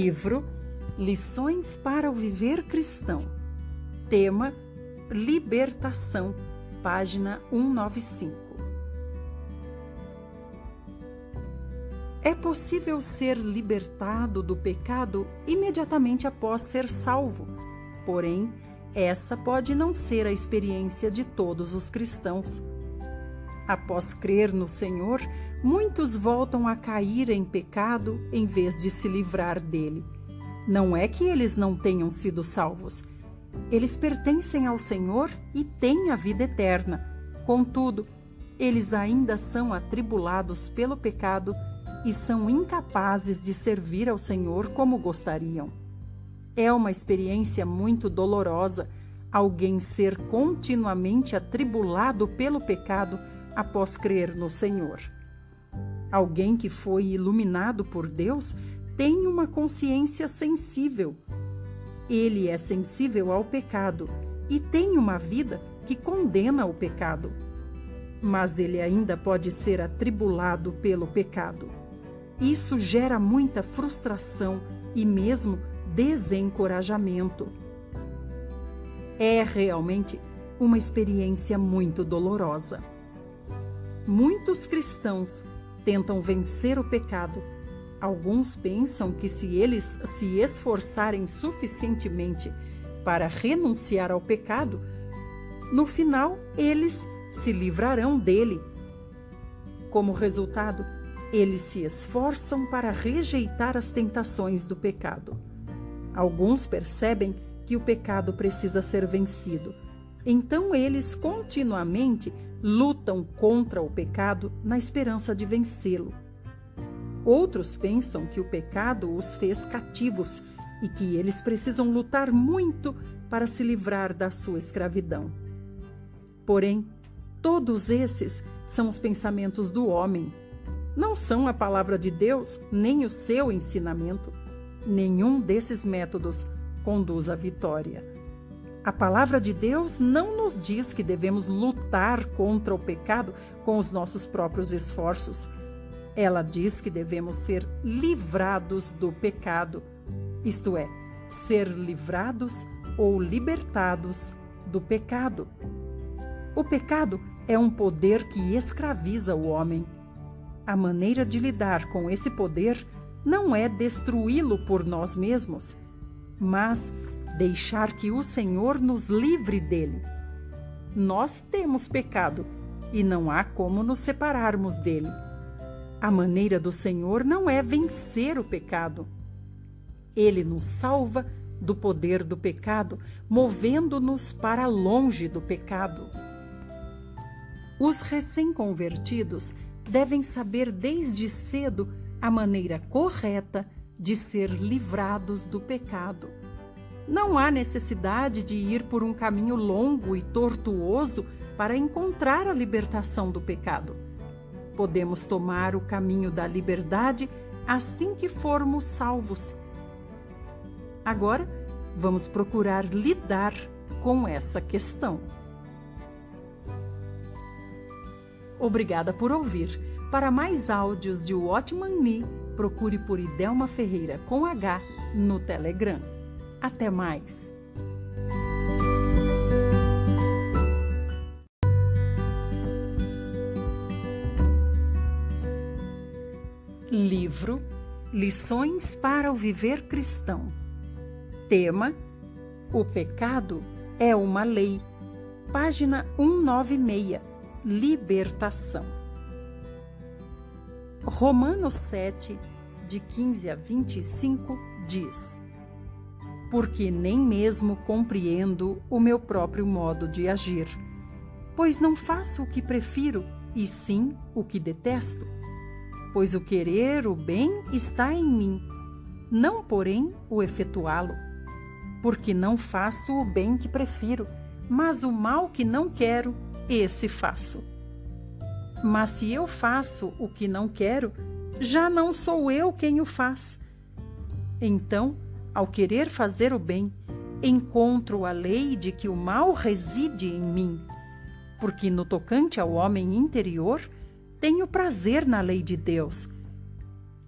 Livro Lições para o Viver Cristão. Tema: Libertação, página 195. É possível ser libertado do pecado imediatamente após ser salvo. Porém, essa pode não ser a experiência de todos os cristãos. Após crer no Senhor, muitos voltam a cair em pecado em vez de se livrar dele. Não é que eles não tenham sido salvos. Eles pertencem ao Senhor e têm a vida eterna. Contudo, eles ainda são atribulados pelo pecado e são incapazes de servir ao Senhor como gostariam. É uma experiência muito dolorosa alguém ser continuamente atribulado pelo pecado após crer no Senhor. Alguém que foi iluminado por Deus tem uma consciência sensível. Ele é sensível ao pecado e tem uma vida que condena o pecado. Mas ele ainda pode ser atribulado pelo pecado. Isso gera muita frustração e mesmo desencorajamento. É realmente uma experiência muito dolorosa. Muitos cristãos tentam vencer o pecado. Alguns pensam que se eles se esforçarem suficientemente para renunciar ao pecado, no final eles se livrarão dele. Como resultado, eles se esforçam para rejeitar as tentações do pecado. Alguns percebem que o pecado precisa ser vencido. Então eles continuamente lutam contra o pecado na esperança de vencê-lo. Outros pensam que o pecado os fez cativos e que eles precisam lutar muito para se livrar da sua escravidão. Porém, todos esses são os pensamentos do homem. Não são a palavra de Deus nem o seu ensinamento. Nenhum desses métodos conduz à vitória. A palavra de Deus não nos diz que devemos lutar contra o pecado com os nossos próprios esforços. Ela diz que devemos ser livrados do pecado, isto é, ser livrados ou libertados do pecado. O pecado é um poder que escraviza o homem. A maneira de lidar com esse poder não é destruí-lo por nós mesmos, mas deixar que o Senhor nos livre dele. Nós temos pecado e não há como nos separarmos dele. A maneira do Senhor não é vencer o pecado. Ele nos salva do poder do pecado, movendo-nos para longe do pecado. Os recém-convertidos devem saber desde cedo a maneira correta de ser livrados do pecado. Não há necessidade de ir por um caminho longo e tortuoso para encontrar a libertação do pecado. Podemos tomar o caminho da liberdade assim que formos salvos. Agora, vamos procurar lidar com essa questão. Obrigada por ouvir. Para mais áudios de Watchman Nee, procure por Idelma Ferreira com H no Telegram. Até mais! Livro Lições para o Viver Cristão. Tema: O pecado é uma lei. Página 196. Libertação. Romanos 7, de 15 a 25, diz: Porque nem mesmo compreendo o meu próprio modo de agir, pois não faço o que prefiro, e sim o que detesto. Pois o querer o bem está em mim, não, porém, o efetuá-lo. Porque não faço o bem que prefiro, mas o mal que não quero, esse faço. Mas se eu faço o que não quero, já não sou eu quem o faz. Então, ao querer fazer o bem, encontro a lei de que o mal reside em mim, porque no tocante ao homem interior, tenho prazer na lei de Deus.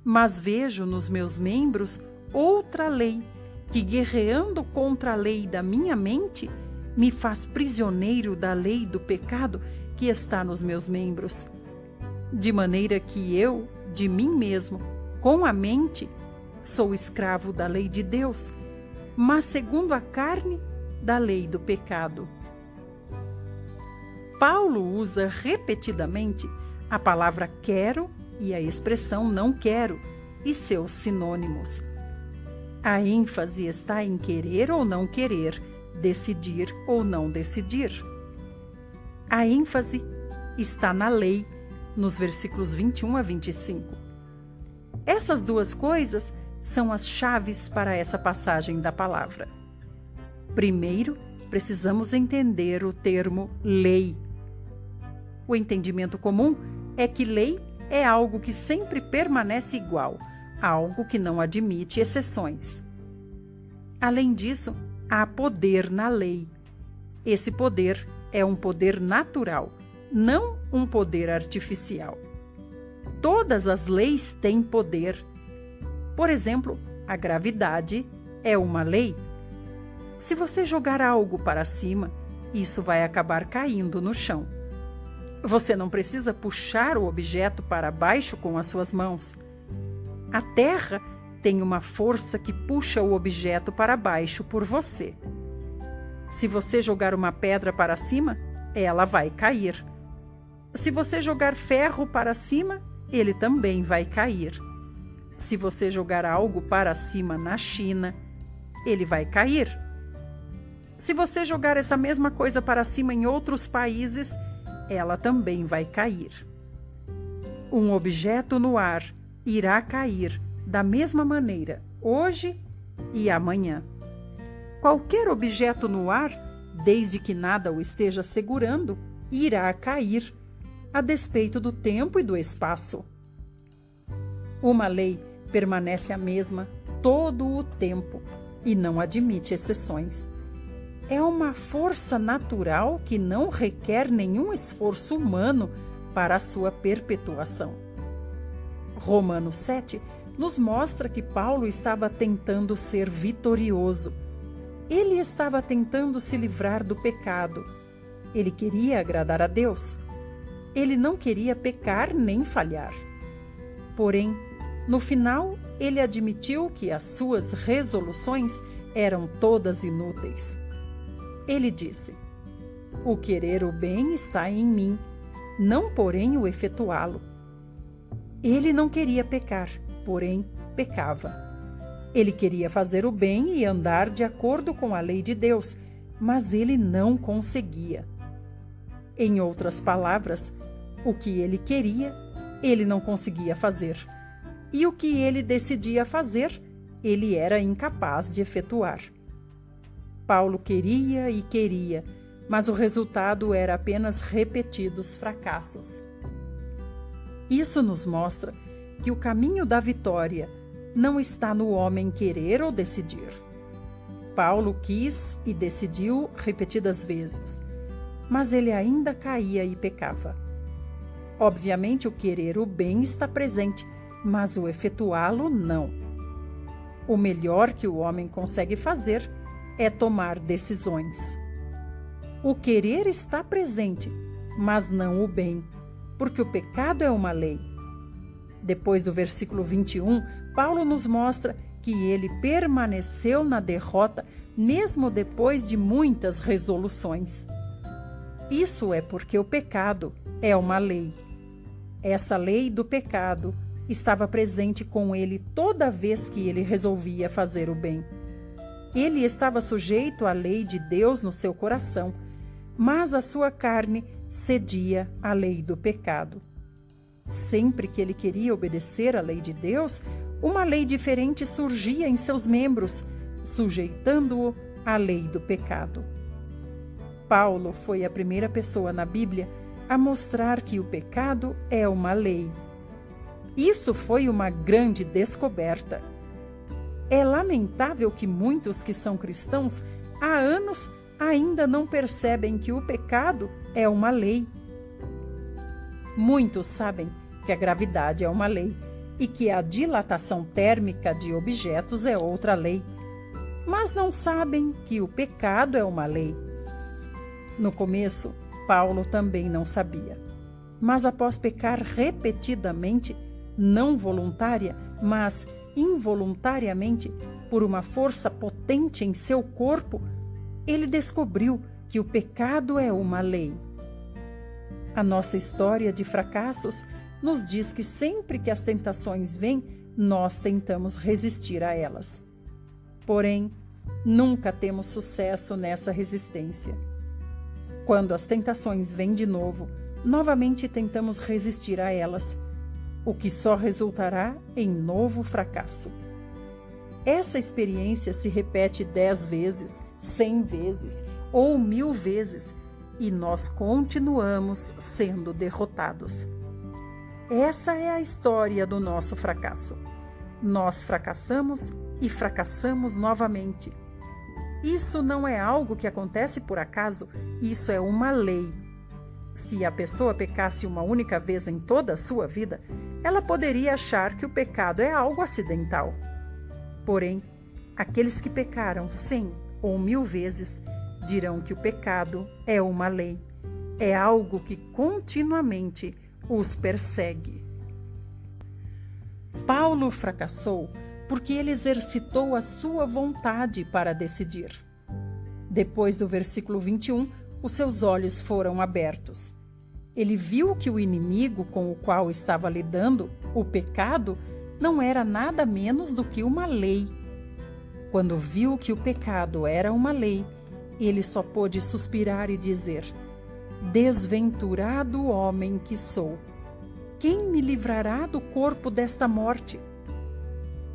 Mas vejo nos meus membros outra lei que, guerreando contra a lei da minha mente, me faz prisioneiro da lei do pecado que está nos meus membros. De maneira que eu, de mim mesmo, com a mente, sou escravo da lei de Deus, mas segundo a carne, da lei do pecado. Paulo usa repetidamente a palavra quero e a expressão não quero e seus sinônimos. A ênfase está em querer ou não querer, decidir ou não decidir. A ênfase está na lei, nos versículos 21 a 25. Essas duas coisas são as chaves para essa passagem da palavra. Primeiro, precisamos entender o termo lei. O entendimento comum é que lei é algo que sempre permanece igual, algo que não admite exceções. Além disso, há poder na lei. Esse poder é um poder natural, não um poder artificial. Todas as leis têm poder. Por exemplo, a gravidade é uma lei. Se você jogar algo para cima, isso vai acabar caindo no chão. Você não precisa puxar o objeto para baixo com as suas mãos. A terra tem uma força que puxa o objeto para baixo por você. Se você jogar uma pedra para cima, ela vai cair. Se você jogar ferro para cima, ele também vai cair. Se você jogar algo para cima na China, ele vai cair. Se você jogar essa mesma coisa para cima em outros países, ela também vai cair. Um objeto no ar irá cair da mesma maneira hoje e amanhã. Qualquer objeto no ar, desde que nada o esteja segurando, irá cair, a despeito do tempo e do espaço. Uma lei permanece a mesma todo o tempo e não admite exceções. É uma força natural que não requer nenhum esforço humano para a sua perpetuação. Romanos 7 nos mostra que Paulo estava tentando ser vitorioso. Ele estava tentando se livrar do pecado. Ele queria agradar a Deus. Ele não queria pecar nem falhar. Porém, no final, ele admitiu que as suas resoluções eram todas inúteis. Ele disse: "O querer o bem está em mim, não porém o efetuá-lo." Ele não queria pecar, porém pecava. Ele queria fazer o bem e andar de acordo com a lei de Deus, mas ele não conseguia. Em outras palavras, o que ele queria, ele não conseguia fazer. E o que ele decidia fazer, ele era incapaz de efetuar. Paulo queria e queria, mas o resultado era apenas repetidos fracassos. Isso nos mostra que o caminho da vitória não está no homem querer ou decidir. Paulo quis e decidiu repetidas vezes, mas ele ainda caía e pecava. Obviamente, o querer o bem está presente, mas o efetuá-lo não. O melhor que o homem consegue fazer é tomar decisões. O querer está presente, mas não o bem, porque o pecado é uma lei. Depois do versículo 21, Paulo nos mostra que ele permaneceu na derrota mesmo depois de muitas resoluções. Isso é porque o pecado é uma lei. Essa lei do pecado estava presente com ele toda vez que ele resolvia fazer o bem. Ele estava sujeito à lei de Deus no seu coração, mas a sua carne cedia à lei do pecado. Sempre que ele queria obedecer à lei de Deus, uma lei diferente surgia em seus membros, sujeitando-o à lei do pecado. Paulo foi a primeira pessoa na Bíblia a mostrar que o pecado é uma lei. Isso foi uma grande descoberta. É lamentável que muitos que são cristãos há anos ainda não percebem que o pecado é uma lei. Muitos sabem que a gravidade é uma lei, e que a dilatação térmica de objetos é outra lei, mas não sabem que o pecado é uma lei. No começo, Paulo também não sabia, mas após pecar repetidamente, não voluntária, mas involuntariamente, por uma força potente em seu corpo, ele descobriu que o pecado é uma lei. A nossa história de fracassos nos diz que sempre que as tentações vêm, nós tentamos resistir a elas. Porém, nunca temos sucesso nessa resistência. Quando as tentações vêm de novo, novamente tentamos resistir a elas, o que só resultará em novo fracasso. Essa experiência se repete 10 vezes, 100 vezes ou 1000 vezes e nós continuamos sendo derrotados. Essa é a história do nosso fracasso. Nós fracassamos e fracassamos novamente. Isso não é algo que acontece por acaso, isso é uma lei. Se a pessoa pecasse uma única vez em toda a sua vida, ela poderia achar que o pecado é algo acidental. Porém, aqueles que pecaram 100 ou 1000 vezes dirão que o pecado é uma lei, é algo que continuamente os persegue. Paulo fracassou porque ele exercitou a sua vontade para decidir. Depois do versículo 21, os seus olhos foram abertos. Ele viu que o inimigo com o qual estava lidando, o pecado, não era nada menos do que uma lei. Quando viu que o pecado era uma lei, ele só pôde suspirar e dizer: "Desventurado homem que sou! Quem me livrará do corpo desta morte?"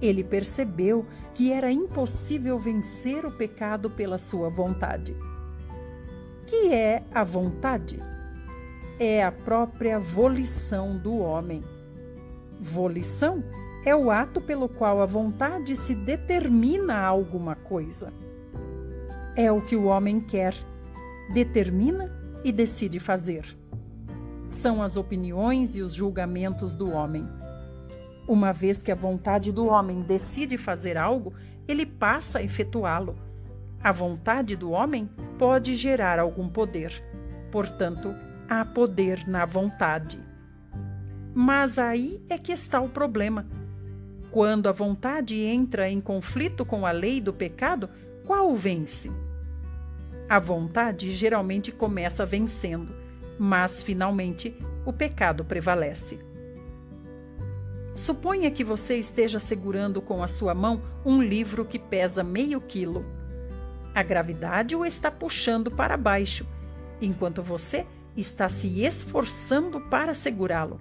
Ele percebeu que era impossível vencer o pecado pela sua vontade. Que é a vontade? É a própria volição do homem. Volição é o ato pelo qual a vontade se determina a alguma coisa. É o que o homem quer, determina e decide fazer. São as opiniões e os julgamentos do homem. Uma vez que a vontade do homem decide fazer algo, ele passa a efetuá-lo. A vontade do homem pode gerar algum poder. Portanto, há poder na vontade. Mas aí é que está o problema. Quando a vontade entra em conflito com a lei do pecado, qual vence? A vontade geralmente começa vencendo, mas finalmente o pecado prevalece. Suponha que você esteja segurando com a sua mão um livro que pesa meio quilo. A gravidade o está puxando para baixo, enquanto você está se esforçando para segurá-lo.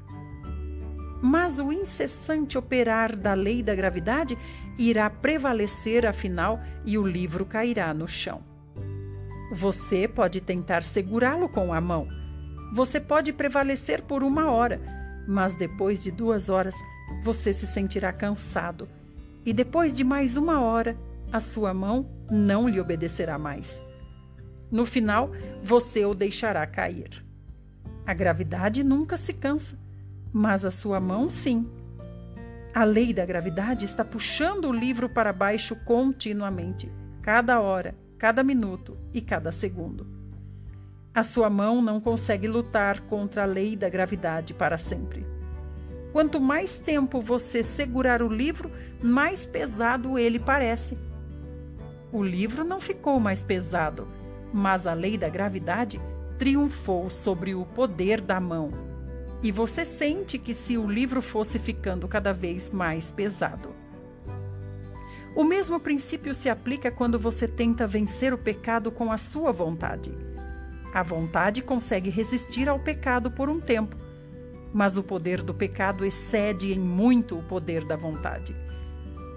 Mas o incessante operar da lei da gravidade irá prevalecer afinal e o livro cairá no chão. Você pode tentar segurá-lo com a mão. Você pode prevalecer por 1 hora, mas depois de 2 horas você se sentirá cansado. E depois de mais 1 hora, a sua mão não lhe obedecerá mais. No final, você o deixará cair. A gravidade nunca se cansa, mas a sua mão sim. A lei da gravidade está puxando o livro para baixo continuamente, cada hora, cada minuto e cada segundo. A sua mão não consegue lutar contra a lei da gravidade para sempre. Quanto mais tempo você segurar o livro, mais pesado ele parece. O livro não ficou mais pesado, mas a lei da gravidade triunfou sobre o poder da mão. E você sente que se o livro fosse ficando cada vez mais pesado. O mesmo princípio se aplica quando você tenta vencer o pecado com a sua vontade. A vontade consegue resistir ao pecado por um tempo, mas o poder do pecado excede em muito o poder da vontade.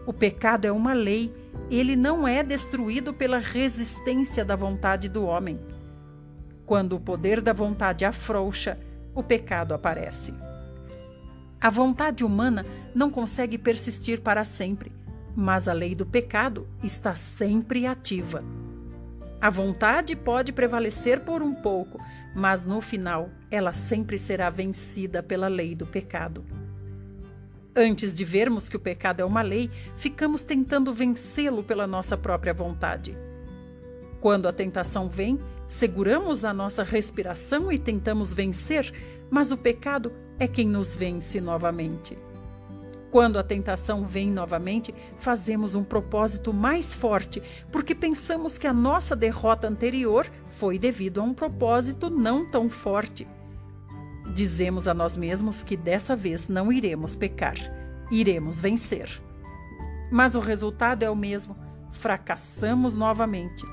O pecado é uma lei, ele não é destruído pela resistência da vontade do homem. Quando o poder da vontade afrouxa, o pecado aparece. A vontade humana não consegue persistir para sempre, mas a lei do pecado está sempre ativa. A vontade pode prevalecer por um pouco, mas no final ela sempre será vencida pela lei do pecado. Antes de vermos que o pecado é uma lei, ficamos tentando vencê-lo pela nossa própria vontade. Quando a tentação vem, seguramos a nossa respiração e tentamos vencer, mas o pecado é quem nos vence novamente. Quando a tentação vem novamente, fazemos um propósito mais forte, porque pensamos que a nossa derrota anterior foi devido a um propósito não tão forte. Dizemos a nós mesmos que dessa vez não iremos pecar, iremos vencer. Mas o resultado é o mesmo, fracassamos novamente.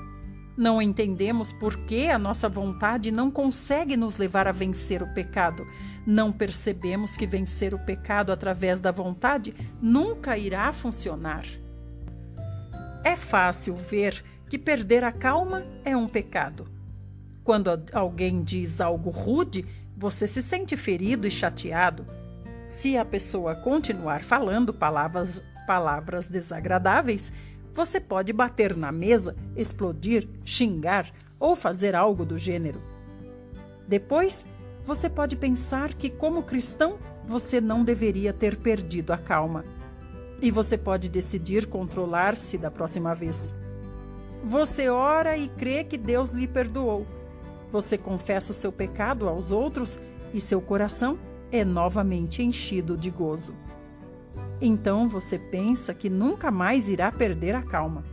Não entendemos por que a nossa vontade não consegue nos levar a vencer o pecado. Não percebemos que vencer o pecado através da vontade nunca irá funcionar. É fácil ver que perder a calma é um pecado. Quando alguém diz algo rude, você se sente ferido e chateado. Se a pessoa continuar falando palavras desagradáveis, você pode bater na mesa, explodir, xingar ou fazer algo do gênero. Depois, você pode pensar que, como cristão, você não deveria ter perdido a calma. E você pode decidir controlar-se da próxima vez. Você ora e crê que Deus lhe perdoou. Você confessa o seu pecado aos outros e seu coração é novamente enchido de gozo. Então você pensa que nunca mais irá perder a calma.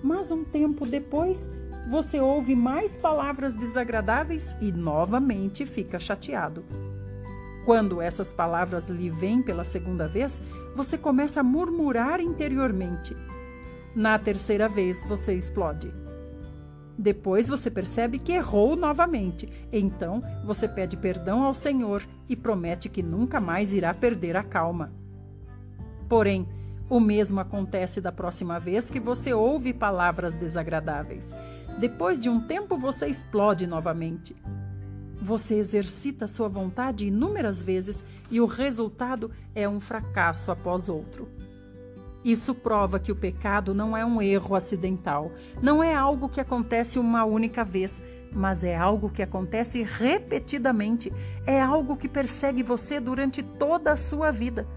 Mas um tempo depois, você ouve mais palavras desagradáveis e novamente fica chateado. Quando essas palavras lhe vêm pela segunda vez, você começa a murmurar interiormente. Na terceira vez, você explode. Depois você percebe que errou novamente. Então você pede perdão ao Senhor e promete que nunca mais irá perder a calma. Porém, o mesmo acontece da próxima vez que você ouve palavras desagradáveis. Depois de um tempo, você explode novamente. Você exercita sua vontade inúmeras vezes e o resultado é um fracasso após outro. Isso prova que o pecado não é um erro acidental, não é algo que acontece uma única vez, mas é algo que acontece repetidamente, é algo que persegue você durante toda a sua vida.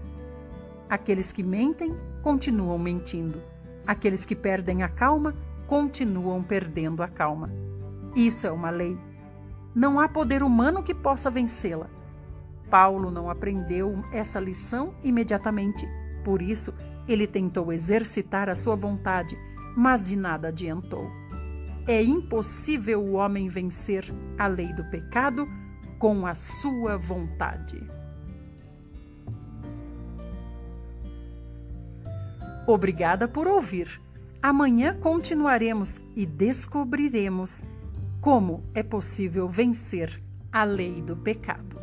Aqueles que mentem, continuam mentindo. Aqueles que perdem a calma, continuam perdendo a calma. Isso é uma lei. Não há poder humano que possa vencê-la. Paulo não aprendeu essa lição imediatamente. Por isso, ele tentou exercitar a sua vontade, mas de nada adiantou. É impossível o homem vencer a lei do pecado com a sua vontade. Obrigada por ouvir. Amanhã continuaremos e descobriremos como é possível vencer a lei do pecado.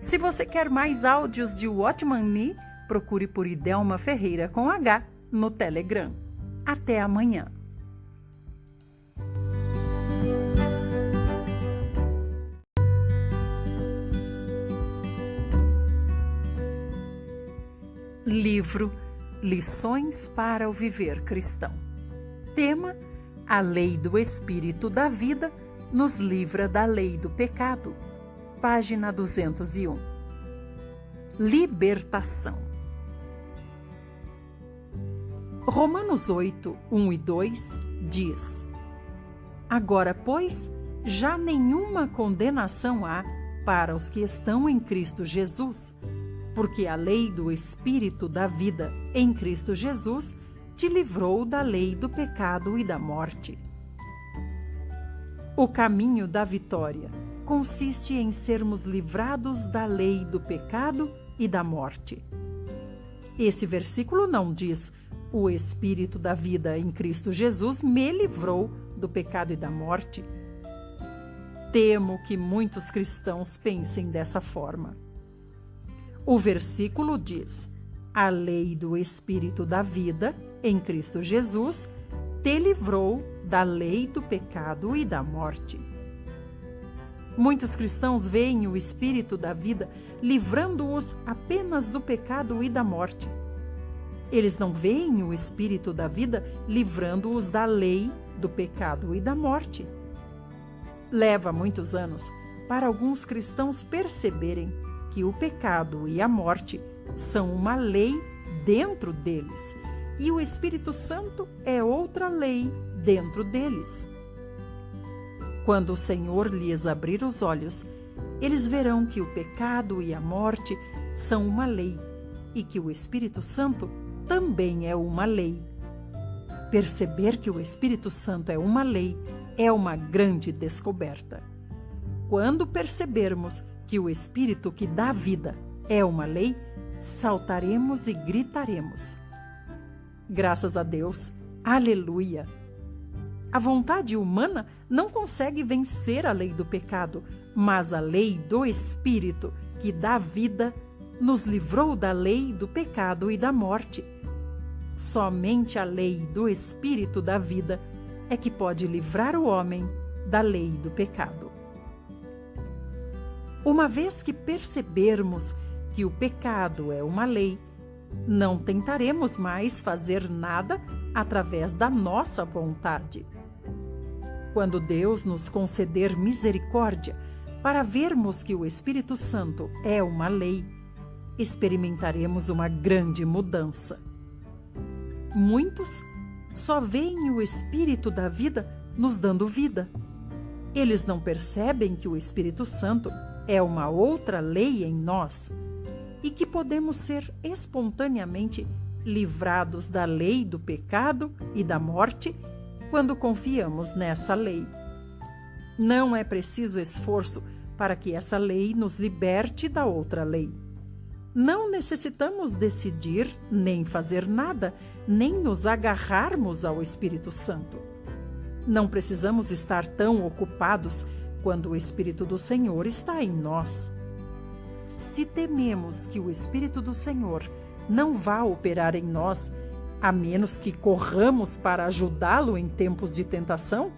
Se você quer mais áudios de Watchman Nee, procure por Idelma Ferreira com H no Telegram. Até amanhã. Livro Lições para o Viver Cristão. Tema: a lei do Espírito da vida nos livra da lei do pecado. Página 201. Libertação. Romanos 8, 1 e 2 diz: Agora, pois, já nenhuma condenação há para os que estão em Cristo Jesus, porque a lei do Espírito da vida em Cristo Jesus te livrou da lei do pecado e da morte. O caminho da vitória consiste em sermos livrados da lei do pecado e da morte. Esse versículo não diz: o Espírito da vida em Cristo Jesus me livrou do pecado e da morte. Temo que muitos cristãos pensem dessa forma. O versículo diz: a lei do Espírito da vida em Cristo Jesus te livrou da lei do pecado e da morte. Muitos cristãos veem o Espírito da vida livrando-os apenas do pecado e da morte. Eles não veem o Espírito da vida livrando-os da lei do pecado e da morte. Leva muitos anos para alguns cristãos perceberem que o pecado e a morte são uma lei dentro deles, e o Espírito Santo é outra lei dentro deles. Quando o Senhor lhes abrir os olhos, eles verão que o pecado e a morte são uma lei e que o Espírito Santo também é uma lei. Perceber que o Espírito Santo é uma lei é uma grande descoberta. Quando percebermos que o Espírito que dá vida é uma lei, saltaremos e gritaremos. Graças a Deus, aleluia! A vontade humana não consegue vencer a lei do pecado, mas a lei do Espírito que dá vida nos livrou da lei do pecado e da morte. Somente a lei do Espírito da vida é que pode livrar o homem da lei do pecado. Uma vez que percebermos que o pecado é uma lei, não tentaremos mais fazer nada através da nossa vontade. Quando Deus nos conceder misericórdia para vermos que o Espírito Santo é uma lei, experimentaremos uma grande mudança. Muitos só veem o Espírito da vida nos dando vida. Eles não percebem que o Espírito Santo é uma outra lei em nós e que podemos ser espontaneamente livrados da lei do pecado e da morte quando confiamos nessa lei. Não é preciso esforço para que essa lei nos liberte da outra lei. Não necessitamos decidir, nem fazer nada, nem nos agarrarmos ao Espírito Santo. Não precisamos estar tão ocupados quando o Espírito do Senhor está em nós. Se tememos que o Espírito do Senhor não vá operar em nós, a menos que corramos para ajudá-lo em tempos de tentação,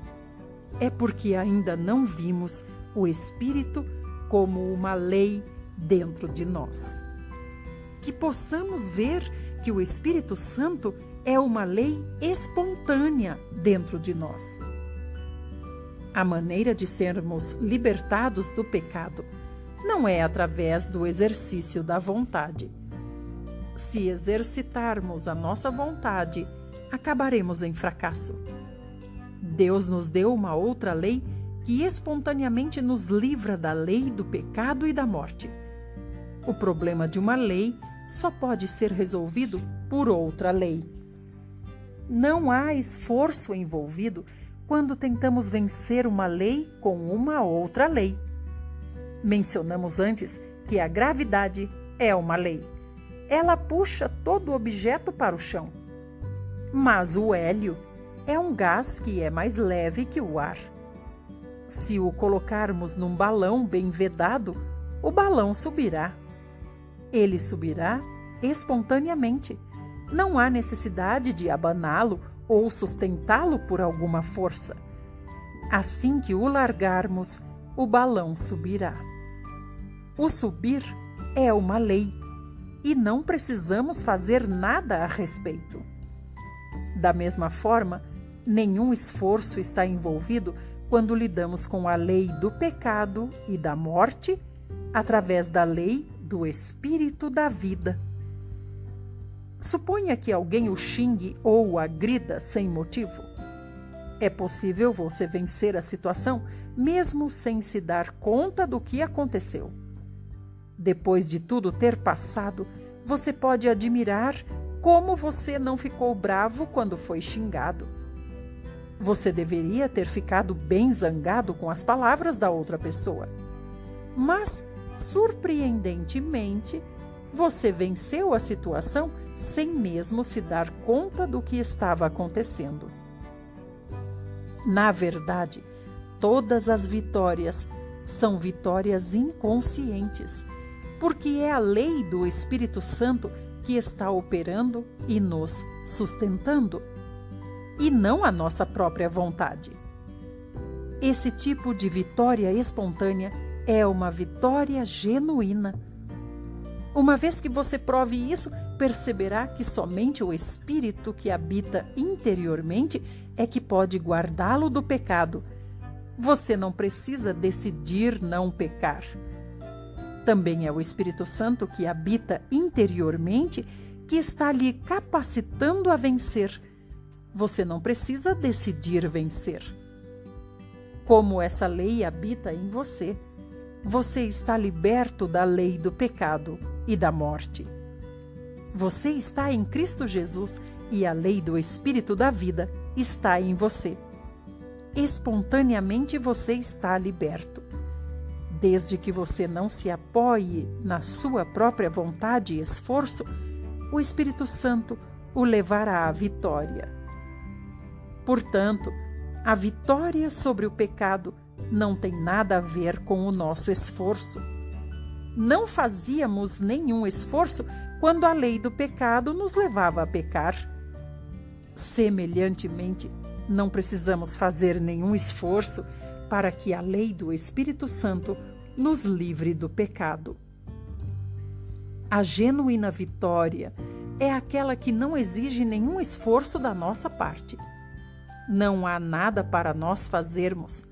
é porque ainda não vimos o Espírito como uma lei dentro de nós. Que possamos ver que o Espírito Santo é uma lei espontânea dentro de nós. A maneira de sermos libertados do pecado não é através do exercício da vontade. Se exercitarmos a nossa vontade, acabaremos em fracasso. Deus nos deu uma outra lei que espontaneamente nos livra da lei do pecado e da morte. O problema de uma lei só pode ser resolvido por outra lei. Não há esforço envolvido quando tentamos vencer uma lei com uma outra lei. Mencionamos antes que a gravidade é uma lei. Ela puxa todo objeto para o chão. Mas o hélio é um gás que é mais leve que o ar. Se o colocarmos num balão bem vedado, o balão subirá. Ele subirá espontaneamente. Não há necessidade de abaná-lo ou sustentá-lo por alguma força. Assim que o largarmos, o balão subirá. O subir é uma lei e não precisamos fazer nada a respeito. Da mesma forma, nenhum esforço está envolvido quando lidamos com a lei do pecado e da morte através da lei do Espírito da vida. Suponha que alguém o xingue ou o agrida sem motivo. É possível você vencer a situação mesmo sem se dar conta do que aconteceu. Depois de tudo ter passado, você pode admirar como você não ficou bravo quando foi xingado. Você deveria ter ficado bem zangado com as palavras da outra pessoa. Mas, surpreendentemente, você venceu a situação sem mesmo se dar conta do que estava acontecendo. Na verdade, todas as vitórias são vitórias inconscientes, porque é a lei do Espírito Santo que está operando e nos sustentando, e não a nossa própria vontade. Esse tipo de vitória espontânea é uma vitória genuína. Uma vez que você prove isso, perceberá que somente o Espírito que habita interiormente é que pode guardá-lo do pecado. Você não precisa decidir não pecar. Também é o Espírito Santo que habita interiormente que está lhe capacitando a vencer. Você não precisa decidir vencer. Como essa lei habita em você, você está liberto da lei do pecado e da morte. Você está em Cristo Jesus e a lei do Espírito da vida está em você. Espontaneamente você está liberto. Desde que você não se apoie na sua própria vontade e esforço, o Espírito Santo o levará à vitória. Portanto, a vitória sobre o pecado não tem nada a ver com o nosso esforço. Não fazíamos nenhum esforço quando a lei do pecado nos levava a pecar. Semelhantemente, não precisamos fazer nenhum esforço para que a lei do Espírito Santo nos livre do pecado. A genuína vitória é aquela que não exige nenhum esforço da nossa parte. Não há nada para nós fazermos.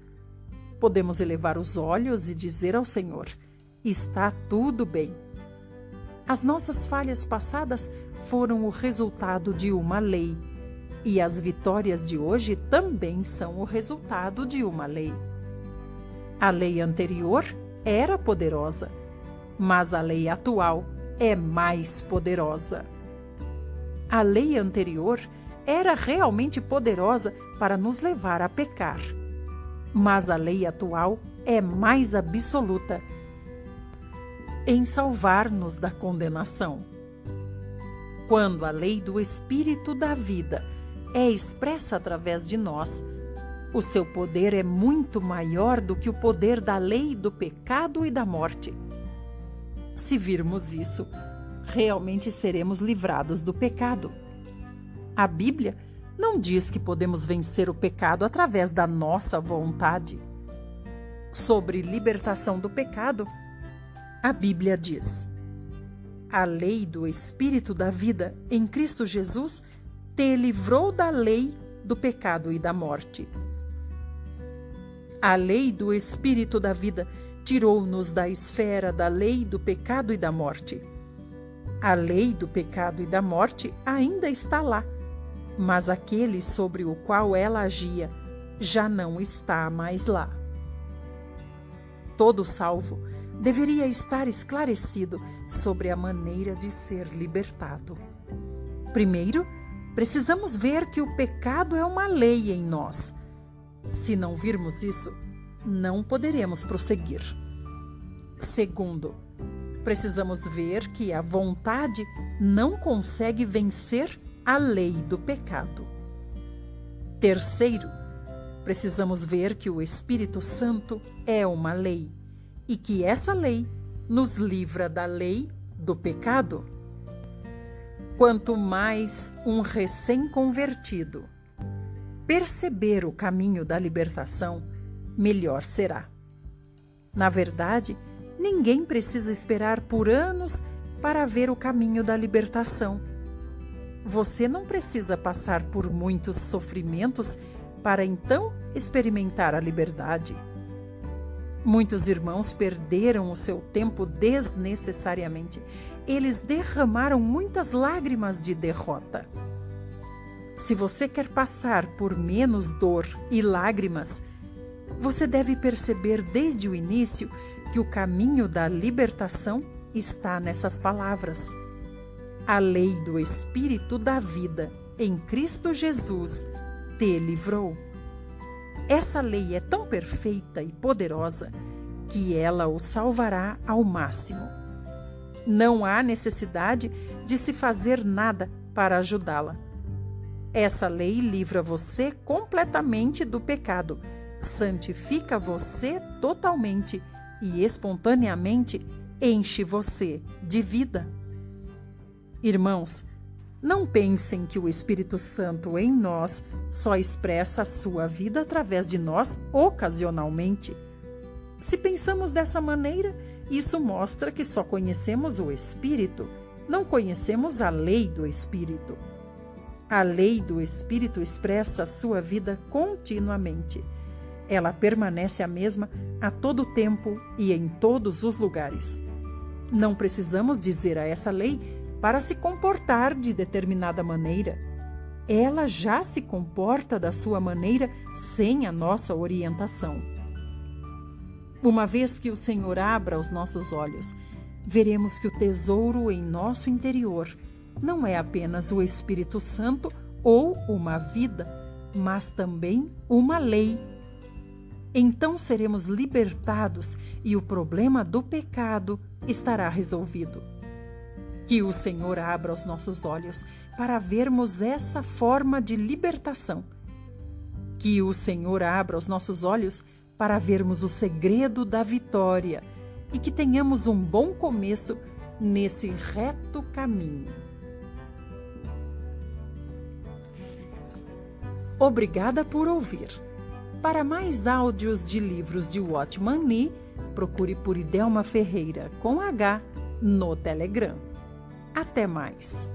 Podemos elevar os olhos e dizer ao Senhor: está tudo bem. As nossas falhas passadas foram o resultado de uma lei, e as vitórias de hoje também são o resultado de uma lei. A lei anterior era poderosa, mas a lei atual é mais poderosa. A lei anterior era realmente poderosa para nos levar a pecar, mas a lei atual é mais absoluta em salvar-nos da condenação. Quando a lei do Espírito da vida é expressa através de nós, o seu poder é muito maior do que o poder da lei do pecado e da morte. Se virmos isso, realmente seremos livrados do pecado. A Bíblia não diz que podemos vencer o pecado através da nossa vontade. Sobre libertação do pecado, a Bíblia diz: a lei do Espírito da vida em Cristo Jesus te livrou da lei do pecado e da morte. A lei do Espírito da vida tirou-nos da esfera da lei do pecado e da morte. A lei do pecado e da morte ainda está lá, mas aquele sobre o qual ela agia já não está mais lá. Todo salvo deveria estar esclarecido sobre a maneira de ser libertado. Primeiro, precisamos ver que o pecado é uma lei em nós. Se não virmos isso, não poderemos prosseguir. Segundo, precisamos ver que a vontade não consegue vencer a lei do pecado. Terceiro, precisamos ver que o Espírito Santo é uma lei e que essa lei nos livra da lei do pecado. Quanto mais um recém-convertido perceber o caminho da libertação, melhor será. Na verdade, ninguém precisa esperar por anos para ver o caminho da libertação. Você não precisa passar por muitos sofrimentos para então experimentar a liberdade. Muitos irmãos perderam o seu tempo desnecessariamente. Eles derramaram muitas lágrimas de derrota. Se você quer passar por menos dor e lágrimas, você deve perceber desde o início que o caminho da libertação está nessas palavras. A lei do Espírito da vida em Cristo Jesus te livrou. Essa lei é tão perfeita e poderosa que ela o salvará ao máximo. Não há necessidade de se fazer nada para ajudá-la. Essa lei livra você completamente do pecado, santifica você totalmente e espontaneamente enche você de vida. Irmãos, não pensem que o Espírito Santo em nós só expressa a sua vida através de nós ocasionalmente. Se pensamos dessa maneira, isso mostra que só conhecemos o Espírito, não conhecemos a lei do Espírito. A lei do Espírito expressa a sua vida continuamente. Ela permanece a mesma a todo tempo e em todos os lugares. Não precisamos dizer a essa lei para se comportar de determinada maneira. Ela já se comporta da sua maneira sem a nossa orientação. Uma vez que o Senhor abra os nossos olhos, veremos que o tesouro em nosso interior não é apenas o Espírito Santo ou uma vida, mas também uma lei. Então seremos libertados e o problema do pecado estará resolvido. Que o Senhor abra os nossos olhos para vermos essa forma de libertação. Que o Senhor abra os nossos olhos para vermos o segredo da vitória e que tenhamos um bom começo nesse reto caminho. Obrigada por ouvir. Para mais áudios de livros de Watchman Nee, procure por Idelma Ferreira com H no Telegram. Até mais!